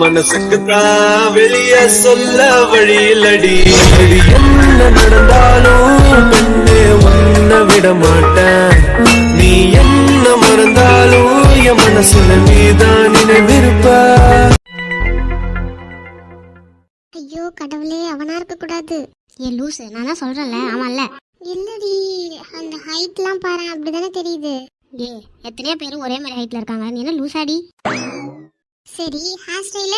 மனசுக்குத்தான் வெளிய சொல்ல வழியிலடி. என்ன நடந்தாலும் பெண்ணே உன்னை விட மாட்டேன். நீ என்ன மறந்தாலும் என் மனசுல நீதான் நினைவிருப்ப. ஐயோ கடவுளே, அவனா இருக்க கூடாது. ஏ லூசு, நான் தான் சொல்றேன்ல. ஆமால இல்லடி, அந்த ஹைட்லாம் பாரு, அப்படிதானே தெரியுது. ஏ எத்தனையோ பேரும் ஒரே மாதிரி ஹைட்ல இருக்காங்க, நீ என்ன லூசாடி? சரி ஹேர் ஸ்டைல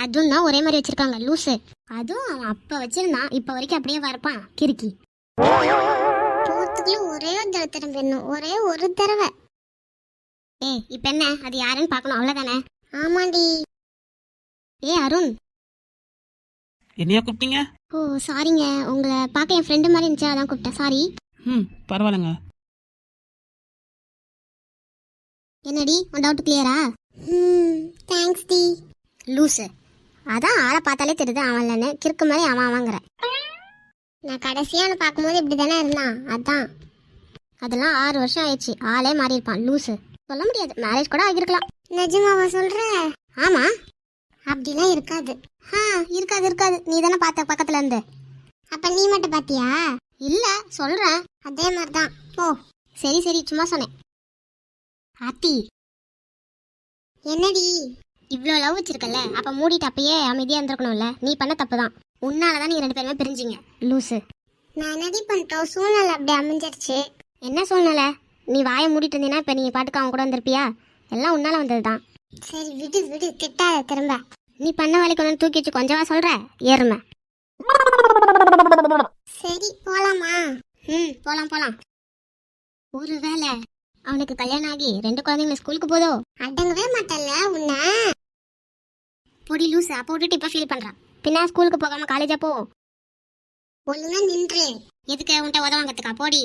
அதுவும் தான் ஒரே மாதிரி வச்சிருக்காங்க, லூசு. அதுவும் அவன் அப்ப வச்சிருந்தான், இப்ப வரைக்கும் அப்படியே வரப்பான் கிறுக்கி. போறதுக்குள்ள ஒரே ஒரு தடவை திரும்பணும், ஒரே ஒரு தடவை. ஏ இப்ப என்ன, அது யாருன்னு பாக்கணும், அவ்வளவுதானே? ஆமாண்டி. ஏ அருண், என்னையா கூப்பிட்டீங்க? ஓ சாரிங்க, உங்களை பார்க்க என் ஃப்ரெண்டு மாதிரி இருந்துச்சு, அதான் கூப்பிட்டேன். சாரி. பரவாயில்லைங்க. என்னடி உன் டவுட் கிளியரா? Thanks D. லூசு, அதான் ஆளை பார்த்தாலே தெரியுது அவன் இல்லைன்னு, கிறுக்கு மாதிரி அவன் வாங்குற. நான் கடைசியாக அவனை பார்க்கும்போது இப்படி தானே இருந்தான், அதான். அதெல்லாம் 6 வருஷம் ஆயிடுச்சு, ஆளே மாறி இருப்பான். லூசு, சொல்ல முடியாது, மேரேஜ் கூட ஆகிருக்கலாம். நிஜமாவா சொல்ற? ஆமா, அப்படிலாம் இருக்காது. இருக்காது இருக்காது, நீ தானே பார்த்த பக்கத்துல இருந்து. அப்ப நீ மட்டும் பாத்தியா? இல்ல சொல்றேன், அதே மாதிரிதான். ஓ சரி சரி, சும்மா சொன்னேன். ஆத்தி என்னடி, இவ்வளோ லவ் வச்சிருக்கல, அப்ப மூடிட்டு அப்பயே அமைதியா இருந்திருக்கணும்ல. நீ பண்ண தப்பு தான், உன்னாலதான் நீ 2 பேருமே பிரிஞ்சிங்க. லூசு, நான் என்னடி பண்ணிட்டோம், சூழ்நிலை அப்படி அமைஞ்சிருச்சு. என்ன சூழ்நிலை? நீ வாயை மூடிட்டு இருந்தீங்கன்னா இப்ப நீ பாட்டுக்கு அவன் கூட வந்திருப்பியா? எல்லாம் உன்னால வந்ததுதான். சரி விடு விடு, திட்டாத திரும்ப. நீ பண்ண வேலைக்கு ஒன்று தூக்கி வச்சு கொஞ்சவா சொல்ற ஏறுமை. சரி போலாமா? போலாம் போலாம். ஒரு வேலை அவனுக்கு கல்யாணம் ஆகி 2 குழந்தைங்க ஸ்கூலுக்கு போதோ? அடங்கவே மாட்டல்ல உன்ன. பொடி லூசு, அப்போ விட்டுட்டு இப்ப ஃபீல் பண்றான். பின்ன ஸ்கூலுக்கு போகாம காலேஜா போ. ஒழுங்கா நின்று. எதுக்கு உன்ட்ட உதவாங்கத்துக்கா? போடி.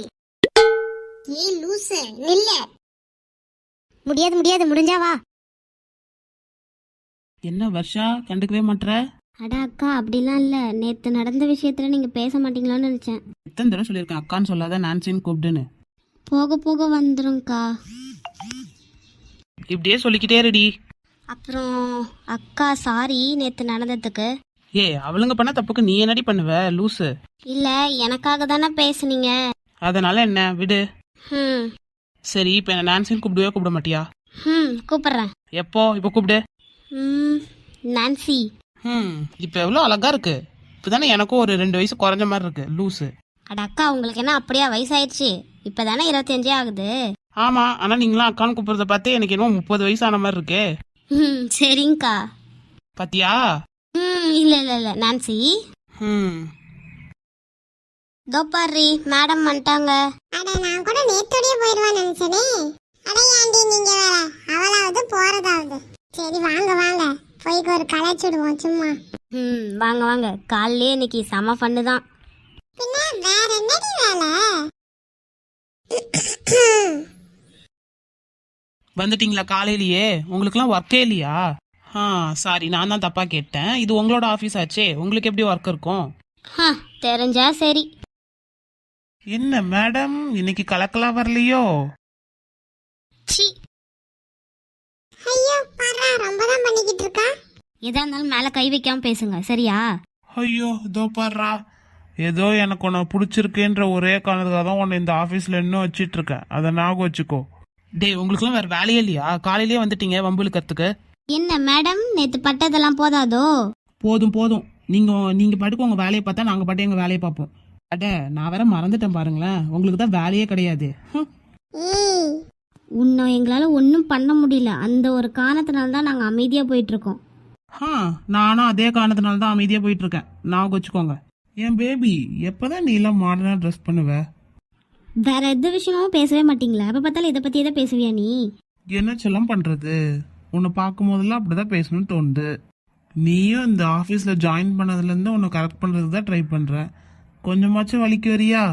ஏய் லூசு நில்ல. முடியாது முடியாது, முடிஞ்சா வா. என்ன வர்ஷா, கண்டுக்கவே மாட்ற? அட அக்கா, அப்படிலாம் இல்ல, நேத்து நடந்த விஷயத்துல நீங்க பேச மாட்டீங்களான்னு நினைச்சேன். எத்தனை தடவை சொல்லியிருக்கேன் அக்கான்னு சொல்லாத, நான்சின்னு கூப்பிடுன்னு. போக போக வந்துரும்க்கா. இப்படியே சொல்லிக்கிட்டே ரெடி. அப்புறம் அக்கா சாரி நேத்து நடந்ததுக்கு. அவளுங்க பண்ண தப்புக்கு நீ என்னடி பண்ணுவ லூசு? இல்ல, எனக்காக தானே பேசுனீங்க. அதனால என்ன, விடு. ம் சரி, இப்ப என்ன நான்சின்னு கூப்பிடுவே, கூப்பிட மாட்டியா? கூப்பிடுறேன். எப்போ? இப்ப கூப்பிடு. நான்சி. இப்ப எவ்வளவு அழகா இருக்கு. இப்பதானே எனக்கும் ஒரு 2 வயசு குறைஞ்ச மாதிரி இருக்கு, லூசு. அட அக்கா, உங்களுக்கு என்ன அப்படியா வயசாயிடுச்சு? இப்பதானே 25 ஆகுது. ஆமா, ஆனா நீங்களாம் அக்கான்னு கூப்பிடுறத பார்த்தே எனக்கு என்ன 30 வயசு ஆன மாதிரி இருக்கே. சரிங்கக்கா. பாத்தியா? இல்ல இல்ல இல்ல நான்சி. தோப்பாரி மேடம் வந்துட்டாங்க. அட நான் கூட நேத்தோடயே போயிடுவான்னு நினைச்சனே. அட ஏண்டி நீங்க வேற, அவளாவது போறதாவது. சரி வாங்க வாங்க, போய்க்கு ஒரு களைச்சிடுவோம் சும்மா. வாங்க வாங்க, காலையிலே இன்னைக்கு செம ஃபன்னு தான். பின்ன வேற என்னடி வேலை? வந்துட்டீங்களா காலையிலேயே? உங்களுக்குலாம் ஒர்க்கே இல்லையா? சாரி, நான் தான் தப்பா கேட்டேன். இது உங்களோட ஆபீஸ் ஆச்சே, உங்களுக்கு எப்படி ஒர்க் இருக்கும்? தெரிஞ்சா சரி. என்ன மேடம், இன்னைக்கு கலக்கலாம் வரலையோ? ஐயோ பாரா, ரொம்ப தான் பண்ணிக்கிட்டு இருக்கா. எதா இருந்தாலும் மேல கை வைக்காம பேசுங்க, சரியா? ஐயோ இதோ பாடுறா, ஏதோ எனக்கு உன்னை பிடிச்சிருக்குன்ற ஒரே காரணத்துக்காக தான் உன்னை இந்த ஆபீஸ்ல இன்னும் வச்சிட்டு இருக்கேன், அதை ஞாபகம் வச்சுக்கோ. டேய், உங்களுக்குலாம் வேற வேலையே இல்லையா? காலையிலேயே வந்துட்டீங்க வம்புலுக்கிறதுக்கு. என்ன மேடம், நேத்து பட்டதெல்லாம் போதாதோ? போதும் போதும், நீங்க பாட்டுக்கு உங்க வேலையை பார்த்தா நாங்க பாட்டு எங்க வேலையை பார்ப்போம். அட நான் வேற மறந்துட்டேன் பாருங்களேன், உங்களுக்கு தான் வேலையே கிடையாது. உன்னை எங்களால ஒன்றும் பண்ண முடியல, அந்த ஒரு காரணத்தினால தான் நாங்க அமைதியா போயிட்டு இருக்கோம். நானும் அதே காரணத்தினால தான் அமைதியா போயிட்டு இருக்கேன், ஞாபகம் வச்சுக்கோங்க. என் பேபி, எப்பதான் நீ எல்லாம் மாடர்னா ட்ரெஸ் பண்ணுவ? வேற எந்த விஷயமும் பேசவே மாட்டீங்களா? எப்ப பார்த்தாலும் இதை பத்தி தான் பேசுவியா நீ? என்ன செல்லம் பண்றது, உன்னை பார்க்கும் போதெல்லாம் அப்படிதான் பேசணும்னு தோணுது. நீயும் இந்த ஆபீஸ்ல ஜாயின் பண்ணதுல இருந்து உன்னை கரெக்ட் பண்றதுக்கு தான் ட்ரை பண்ற. கொஞ்சமாச்சும் வலிக்கு வரியா?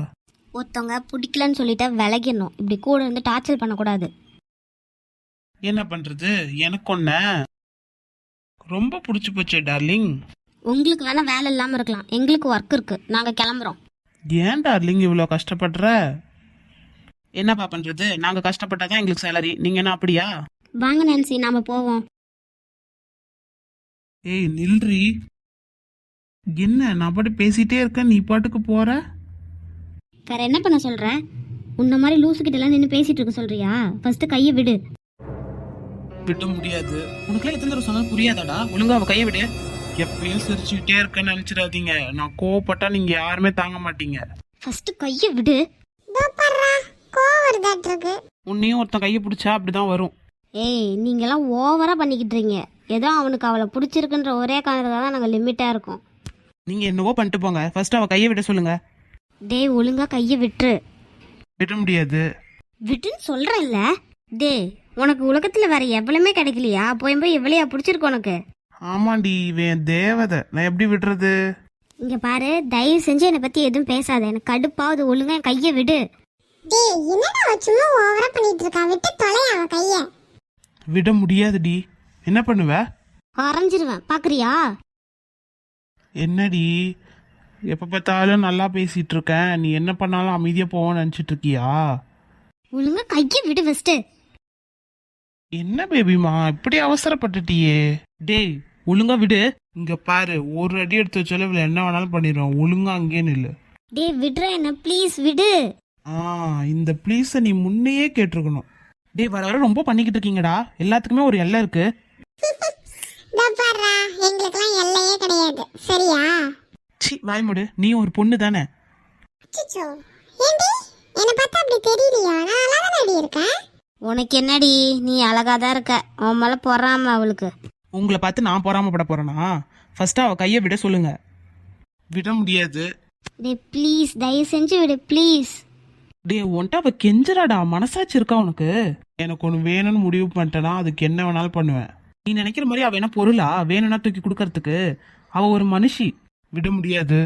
ஒருத்தவங்க பிடிக்கலன்னு சொல்லிட்டு விலகிடணும், இப்படி கூட இருந்து டார்ச்சர் பண்ணக்கூடாது. என்ன பண்றது, எனக்கு ஒன்ன ரொம்ப பிடிச்சி போச்சே டார்லிங். உங்களுக்கு வேணா வேலை இல்லாம இருக்கலாம், எங்களுக்கு ஒர்க் இருக்கு, நாங்க கிளம்புறோம். ஏன் டார்லிங் இவ்வளோ கஷ்டப்படுற? என்னப்பா பண்றது, நாங்க கஷ்டப்பட்டாதான் எங்களுக்கு சேலரி, நீங்க என்ன அப்படியா? வாங்க நான்சி, நாம போவோம். ஏய் நில்றி. என்ன நான் பாட்டு பேசிட்டே இருக்கேன், நீ பாட்டுக்கு போற. வேற என்ன பண்ண சொல்ற? உன்ன மாதிரி லூசுக்கிட்ட எல்லாம் நின்று பேசிட்டு இருக்க சொல்றியா? ஃபர்ஸ்ட் கையை விடு. விட முடியாது. உனக்குலாம் எத்தனை தடவை சொன்னாலும் புரியாதாடா? ஒழுங்கா அவ கையை விடு. எப்பயும் சிரிச்சுக்கிட்டே இருக்கேன்னு நினைச்சிடாதீங்க. நான் கோவப்பட்டா நீங்க யாருமே தாங்க மாட்டீங்க. ஃபர்ஸ்ட் கையை விடு. கோவம் வருதாட்டு இருக்கு. உன்னையும் ஒருத்தன் கையை பிடிச்சா அப்படிதான் வரும். ஏய் நீங்கெல்லாம் ஓவரா பண்ணிக்கிட்டு இருக்கீங்க. ஏதோ அவனுக்கு அவளை பிடிச்சிருக்குன்ற ஒரே காரணத்துக்காக தான் நாங்கள் லிமிட்டா இருக்கோம். நீங்க என்னவோ பண்ணிட்டு போங்க. ஃபர்ஸ்ட் அவ கையை விட சொல்லுங்க. டேய் ஒழுங்கா கையை விட்டுரு. விட முடியாது. விட்டுன்னு சொல்றேன்ல. டேய் உனக்கு உலகத்துல வேற எவ்வளவுமே கிடைக்கலையா? போய் எவ்வளையா பிடிச்சிருக்கு உனக்கு? ஆமாண்டி, இவன் தேவதை. நான் எப்படி விடுறது? இங்க பாரு, தயவு செஞ்சு என்னை பத்தி எதுவும் பேசாத. எனக்கு கடுப்பாவது. ஒழுங்கா என் கையை விடு. டேய் என்னடா சும்மா ஓவரா பண்ணிட்டு இருக்கா? விட்டு தொலை அவ கைய. விட முடியாதுடி. என்ன பண்ணுவ? அரைஞ்சிருவேன், பாக்குறியா? என்னடி எப்ப பார்த்தாலும் நல்லா பேசிட்டு இருக்கேன், நீ என்ன பண்ணாலும் அமைதியா போவோன்னு நினைச்சிட்டு இருக்கியா? ஒழுங்கா கையை விடு ஃபர்ஸ்ட். என்ன பேபிமா இப்படி அவசரப்பட்டுட்டியே? டேய் ஒழுங்கா விடு. இங்க பாரு, ஒரு அடி எடுத்து வச்சாலும் இவ்வளவு என்ன வேணாலும் பண்ணிடுவோம். ஒழுங்கா அங்கேயே நில்லு. டேய் விடுற என்ன ப்ளீஸ் விடு. இந்த ப்ளீஸ நீ முன்னையே கேட்டிருக்கணும். டேய் வர வர ரொம்ப பண்ணிக்கிட்டு இருக்கீங்கடா. எல்லாத்துக்குமே ஒரு எல்லை இருக்கு. எங்களுக்கெல்லாம் எல்லையே கிடையாது, சரியா? சி வாய் மூடு. நீ ஒரு பொண்ணு தானே? என்ன பார்த்தா அப்படி தெரியலையா? நான் அழகா தானடி இருக்கேன். உனக்கு என்னடி, நீ அழகா தான் இருக்க. உன் மேல பொறாம அவளுக்கு. உங்களை பார்த்து நான் பொறாமப்பட போறேனா? ஃபர்ஸ்ட் அவ கையை விட சொல்லுங்க. விட முடியாது. டேய் ப்ளீஸ், தயவு செஞ்சு விடு ப்ளீஸ். டேய் ஒன்ட்ட அவ கெஞ்சராடா. மனசாட்சி இருக்கா உனக்கு? எனக்கு ஒன்று வேணும்னு முடிவு பண்ணிட்டேனா அதுக்கு என்ன வேணாலும் பண்ணுவேன். நீ நினைக்கிற மாதிரி அவ என்ன பொருளா வேணும்னா தூக்கி கொடுக்கறதுக்கு? அவ ஒரு மனுஷி. விட முடியாது.